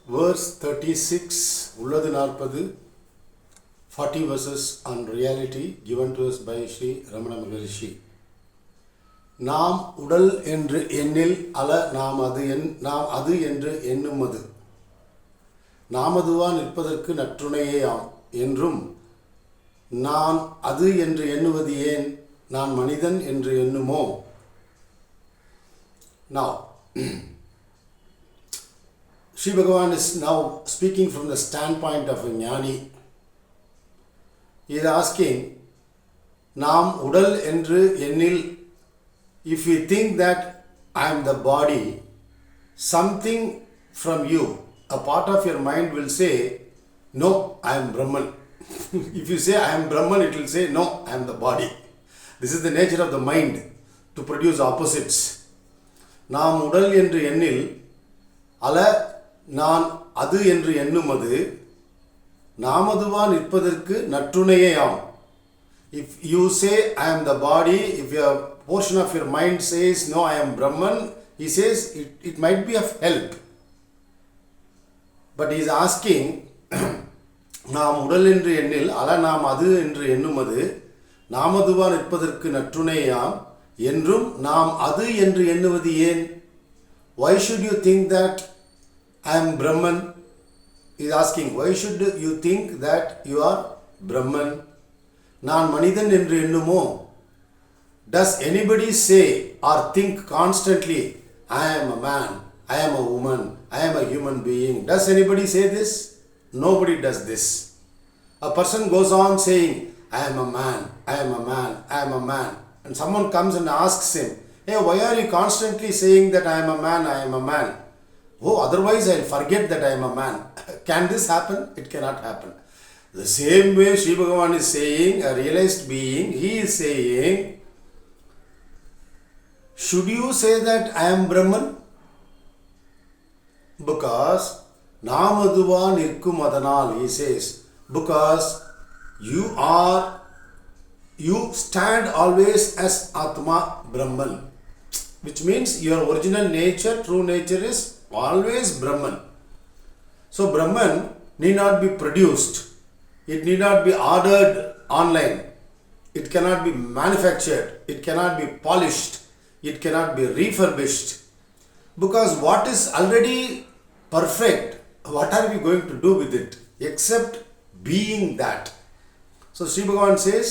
verse 36, Ulladhu Naarpadhu, 40 verses on reality given to us by Sri Ramana Maharshi. நாம் உடல் என்று எண்ணில் அல நாம் அது என்று எண்ணுமது நாமதுவா நிற்பதற்கு நற்றுணையேயாம் என்றும் நான் அது என்று எண்ணுவது ஏன் நான் மனிதன் என்று எண்ணுமோ. Now Sri Bhagavan is now speaking from the standpoint of a jnani. He is asking, நாம் உடல் என்று எண்ணில், if you think that I am the body, something from you, a part of your mind will say, no, I am Brahman. If you say I am Brahman, it will say, no, I am the body. This is the nature of the mind, to produce opposites. நாம் உடல் என்று எண்ணில் அல நான் அது என்று எண்ணுமது நாமதுவா நிற்பதற்கு நற்றுணையேயாம். If you say I am the body, if your portion of your mind says no, I am Brahman, he says it might be of help. But he is asking, நாம் உடல் என்று எண்ணில் அல நாம் அது என்று எண்ணுமது நாமதுவா நிற்பதற்கு நற்றுணையாம் என்றும் நாம் அது என்று எண்ணுவது ஏன்? Why should you think that I am Brahman? He is asking, why should you think that you are Brahman? நான் மனிதன் என்று எண்ணுமோ? Does anybody say or think constantly, I am a man, I am a woman, I am a human being? Does anybody say this? Nobody does this. A person goes on saying, I am a man, I am a man, I am a man. And someone comes and asks him, hey, why are you constantly saying that I am a man, I am a man? Oh, otherwise I'll forget that I am a man. Can this happen? It cannot happen. The same way Sri Bhagavan is saying, a realized being, he is saying, should you say that I am Brahman? Because Namaduva Nirkum Adanal, he says, because you stand always as Atma Brahman, which means your original nature, true nature is always Brahman. So Brahman need not be produced. It need not be ordered online. It cannot be manufactured. It cannot be polished. It cannot be refurbished. Because what is already perfect, what are we going to do with it except being that? So Sri Bhagavan says,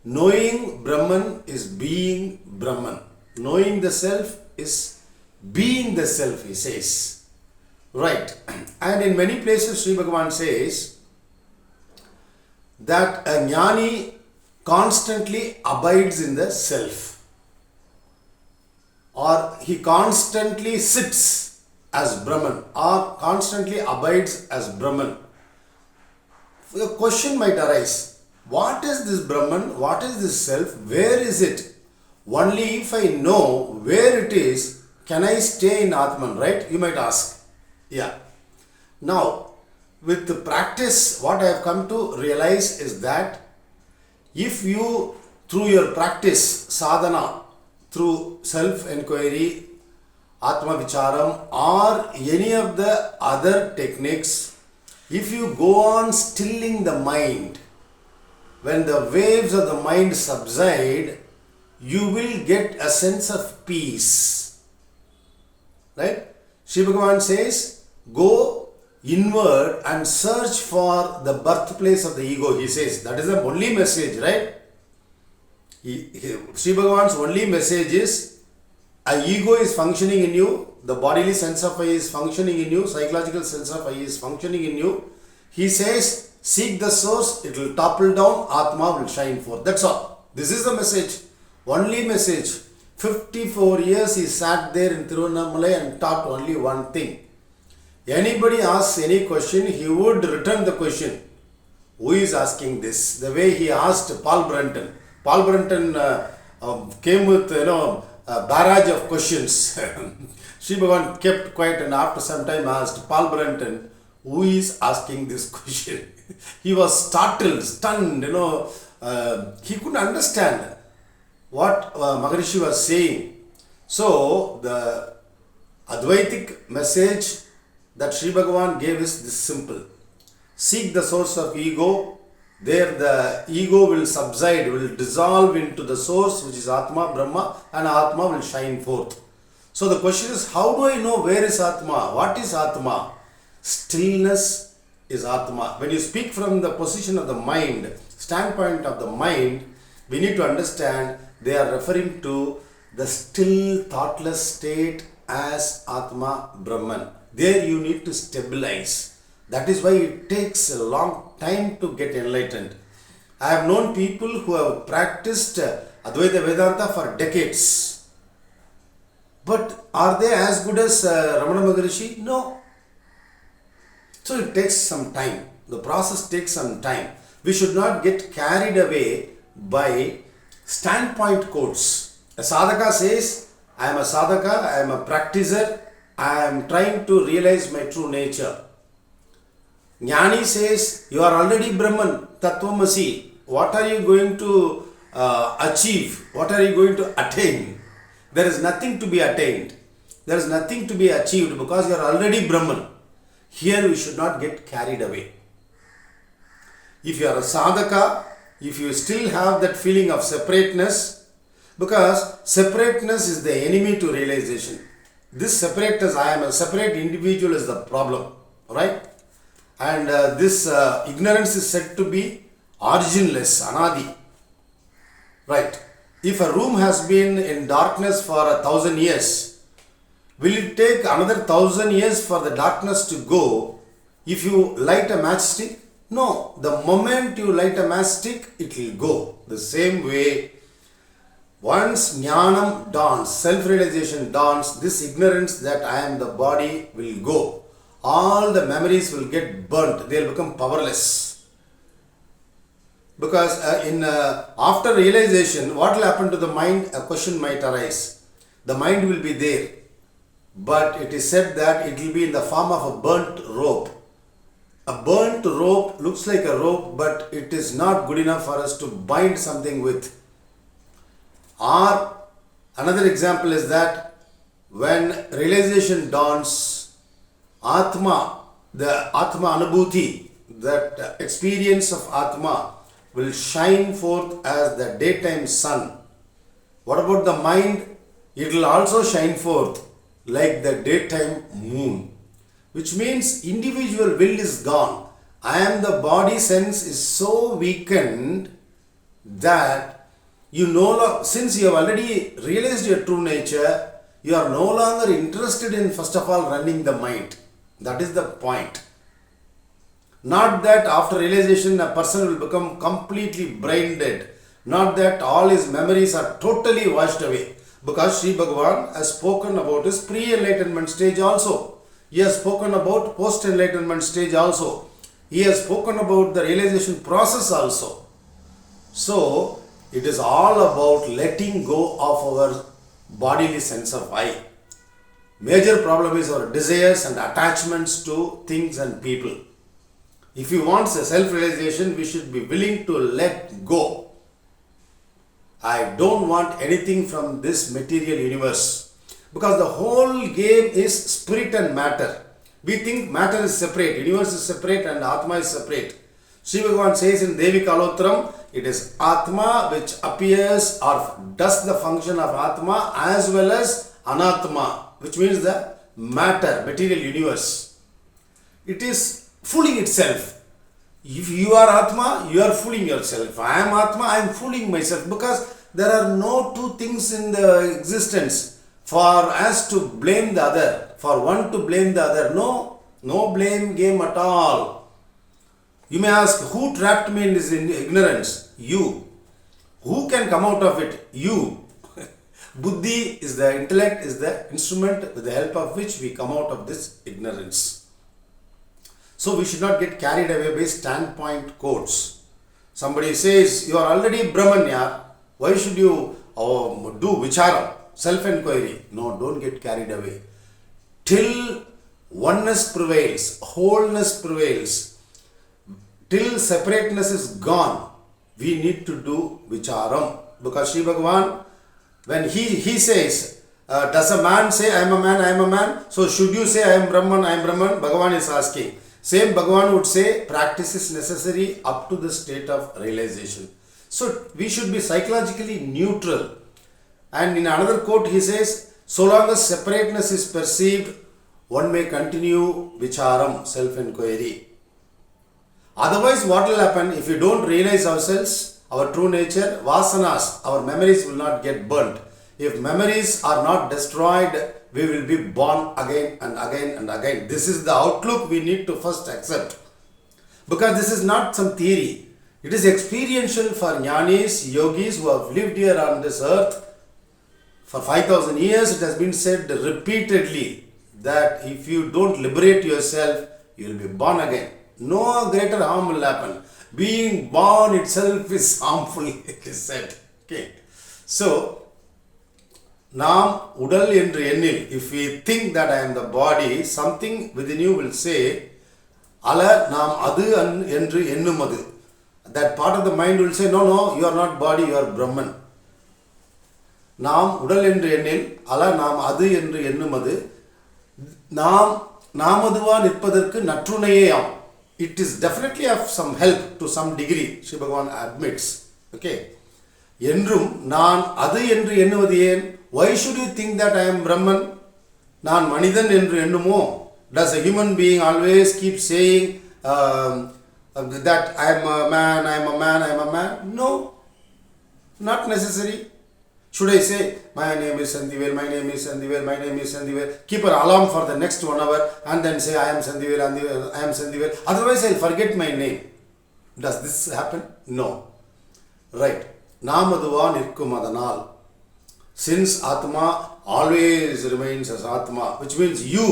knowing Brahman is being Brahman. Knowing the self is being the self, he says. Right. And in many places Sri Bhagavan says that a jnani constantly abides in the self, or he constantly sits as Brahman, or constantly abides as Brahman. A question might arise, what is this Brahman? What is this self? Where is it? Only if I know where it is, can I stay in Atman, right? You might ask. Yeah. Now, with the practice, what I have come to realize is that if you, through your practice, sadhana, through self-inquiry, Atma Vicharam, or any of the other techniques, if you go on stilling the mind, when the waves of the mind subside, you will get a sense of peace. Right? Sri Bhagavan says, go inward and search for the birthplace of the ego. He says, that is the only message, right? Sri Bhagavan's only message is, a ego is functioning in you, the bodily sense of I is functioning in you, psychological sense of I is functioning in you. He says, seek the source, it will topple down, Atma will shine forth. That's all. This is the message. Only message. 54 years he sat there in Tiruvannamalai and taught only one thing. Anybody asks any question, he would return the question. Who is asking this? The way he asked Paul Brunton. Paul Brunton came with, a barrage of questions. Sri Bhagavan kept quiet and after some time asked Paul Brunton, who is asking this question? He was startled, stunned, he couldn't understand what Maharshi was saying. So, the Advaitic message that Sri Bhagavan gave is this simple. Seek the source of ego, there the ego will subside, will dissolve into the source which is Atma, Brahma, and Atma will shine forth. So the question is, how do I know where is Atma? What is Atma? Stillness is Atma. When you speak from the position of the mind, standpoint of the mind, we need to understand they are referring to the still thoughtless state as Atma, Brahman. There you need to stabilize. That is why it takes a long time to get enlightened. I have known people who have practiced Advaita Vedanta for decades. But are they as good as Ramana Maharshi? No. So it takes some time. The process takes some time. We should not get carried away by standpoint quotes. A sadhaka says, I am a sadhaka, I am a practicer, I am trying to realize my true nature. Jnani says, you are already Brahman, Tattvamasi. What are you going to achieve? What are you going to attain? There is nothing to be attained. There is nothing to be achieved because you are already Brahman. Here we should not get carried away. If you are a sadhaka, if you still have that feeling of separateness, because separateness is the enemy to realization. This separateness, I am a separate individual, is the problem, right? And this ignorance is said to be originless, anadi, right? If a room has been in darkness for 1,000 years, will it take another 1,000 years for the darkness to go if you light a matchstick? No, the moment you light a matchstick, it will go. The same way, once jnanam dawns, self-realization dawns, this ignorance that I am the body will go. All the memories will get burnt. They will become powerless. Because after realization, what will happen to the mind? A question might arise. The mind will be there. But it is said that it will be in the form of a burnt rope. A burnt rope looks like a rope, but it is not good enough for us to bind something with. Or another example is that when realization dawns, Atma, the Atma Anubhuti, that experience of Atma will shine forth as the daytime sun. What about the mind? It will also shine forth like the daytime moon. Which means individual will is gone. I am the body sense is so weakened that since you have already realized your true nature, you are no longer interested in first of all running the mind. That is the point. Not that after realization a person will become completely brain dead. Not that all his memories are totally washed away. Because Sri Bhagavan has spoken about his pre-enlightenment stage also. He has spoken about post-enlightenment stage also. He has spoken about the realization process also. So, it is all about letting go of our bodily sense of I. Major problem is our desires and attachments to things and people. If we want a self-realization, we should be willing to let go. I don't want anything from this material universe. Because the whole game is spirit and matter. We think matter is separate, universe is separate and Atma is separate. Sri Bhagavan says in Devi Kalotram, it is Atma which appears or does the function of Atma as well as Anatma, which means the matter, material universe. It is fooling itself. If you are Atma, you are fooling yourself. If I am Atma, I am fooling myself because there are no two things in the existence for us to blame the other, for one to blame the other. No blame game at all. You may ask, who trapped me in this ignorance? You. Who can come out of it? You. Buddhi is the intellect, is the instrument with the help of which we come out of this ignorance. So we should not get carried away by standpoint quotes. Somebody says, you are already Brahman, yaar. Why should you do vichara, self-inquiry? No, don't get carried away. Till oneness prevails, wholeness prevails, till separateness is gone, we need to do vicharam. Because Sri Bhagavan, when he says, Does a man say I am a man, I am a man? So should you say I am Brahman, I am Brahman? Bhagavan is asking. Same Bhagavan would say practice is necessary up to the state of realization. So we should be psychologically neutral. And in another quote he says, so long as separateness is perceived, one may continue vicharam, self-inquiry. Otherwise, what will happen if we don't realize ourselves, our true nature, vasanas, our memories will not get burnt. If memories are not destroyed, we will be born again and again and again. This is the outlook we need to first accept. Because this is not some theory. It is experiential for jnanis, yogis who have lived here on this earth. For 5,000 years, it has been said repeatedly that if you don't liberate yourself, you will be born again. No greater harm will happen. Being born itself is harmful, it is said. Okay. So, நாம் உடல் என்று எண்ணில், if we think that I am the body, something within you will say, அல நாம் அது என்று எண்ணுமது. That part of the mind will say, no, you are not body, you are Brahman. நாம் உடல் என்று எண்ணில், அல நாம் அது என்று எண்ணுமது, நாம் நாமதுவா நிற்பதற்கு நற்றுணையேயாம். It is definitely of some help to some degree, Sri Bhagavan admits. Okay. என்றும் நான் அது என்று எண்ணுவது ஏன்? Why should you think that I am Brahman? நான் மனிதன் என்று எண்ணுமோ? Does a human being always keep saying that I am a man, I am a man, I am a man? No, not necessary. Should I say, my name is Sandhivel, my name is Sandhivel, my name is Sandhivel? Keep an alarm for the next 1 hour and then say, I am Sandhivel, I am Sandhivel. Otherwise, I will forget my name. Does this happen? No. Right. Namaduva nirkumadanal. Since Atma always remains as Atma, which means you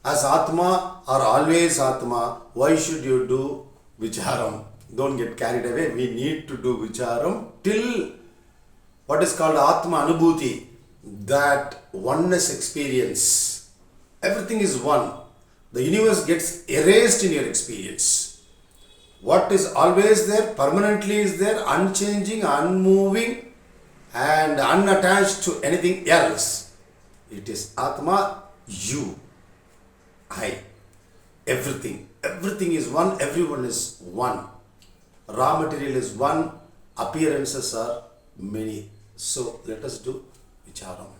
as Atma are always Atma, why should you do vicharam? Don't get carried away. We need to do vicharam till what is called Atma Anubhuti, that oneness experience. Everything is one. The universe gets erased in your experience. What is always there, permanently is there, unchanging, unmoving, and unattached to anything else. It is Atma, you, I, everything. Everything is one, everyone is one. Raw material is one, appearances are many. So let us do vicharam.